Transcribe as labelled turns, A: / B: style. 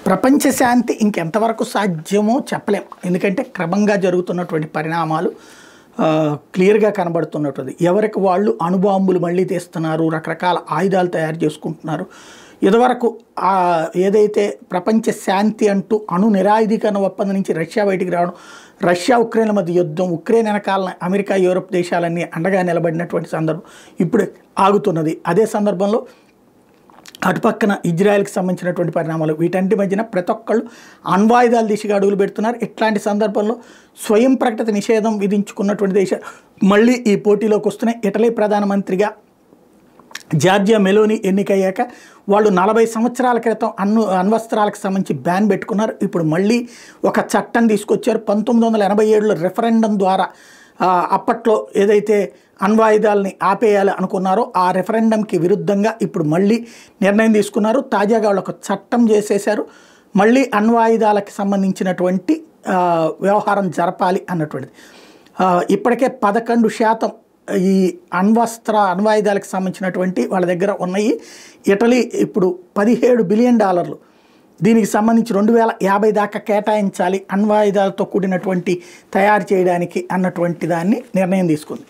A: ప్రపంచ శాంతి ఇంకెంతవరకు సాధ్యమో చెప్పలేం. ఎందుకంటే క్రమంగా జరుగుతున్నటువంటి పరిణామాలు క్లియర్గా కనబడుతున్నటువంటి ఎవరికి వాళ్ళు అణుబాంబులు మళ్ళీ తీస్తున్నారు, రకరకాల ఆయుధాలు తయారు చేసుకుంటున్నారు. ఇదివరకు ఏదైతే ప్రపంచ శాంతి అంటూ అణు నిరాయుధీకరణ ఒప్పందం నుంచి రష్యా బయటికి రావడం, రష్యా ఉక్రెయిన్ మధ్య యుద్ధం, ఉక్రెయిన్ వెనకాల అమెరికా యూరప్ దేశాలన్నీ అండగా నిలబడినటువంటి సందర్భం ఇప్పుడు ఆగుతున్నది. అదే సందర్భంలో అటుపక్కన ఇజ్రాయెల్కి సంబంధించినటువంటి పరిణామాలు, వీటంటి మధ్యన ప్రతి ఒక్కళ్ళు అణ్వాయుధాల దిశగా అడుగులు పెడుతున్నారు. ఇట్లాంటి సందర్భంలో స్వయం ప్రకటిత నిషేధం విధించుకున్నటువంటి దేశాలు మళ్ళీ ఈ పోటీలోకి వస్తున్నాయి. ఇటలీ ప్రధానమంత్రిగా జార్జియా మెలోని ఎన్నికయ్యాక వాళ్ళు 40 సంవత్సరాల క్రితం అణ్వస్త్రాలకు సంబంధించి బ్యాన్ పెట్టుకున్నారు. ఇప్పుడు మళ్ళీ ఒక చట్టం తీసుకొచ్చారు. 1987లో రెఫరెండం ద్వారా అప్పట్లో ఏదైతే అణ్వాయుధాలని ఆపేయాలి అనుకున్నారో ఆ రెఫరెండంకి విరుద్ధంగా ఇప్పుడు మళ్ళీ నిర్ణయం తీసుకున్నారు. తాజాగా వాళ్ళు ఒక చట్టం చేసేశారు. మళ్ళీ అణ్వాయుధాలకు సంబంధించినటువంటి వ్యవహారం జరపాలి అన్నటువంటిది. ఇప్పటికే 11% ఈ అణ్వాయుధాలకు సంబంధించినటువంటి వాళ్ళ దగ్గర ఉన్నాయి. ఇటలీ ఇప్పుడు $17 బిలియన్ దీనికి సంబంధించి 2050 దాకా కేటాయించాలి అణ్వాయుధాలతో కూడినటువంటి తయారు చేయడానికి అన్నటువంటి దాన్ని నిర్ణయం తీసుకుంది.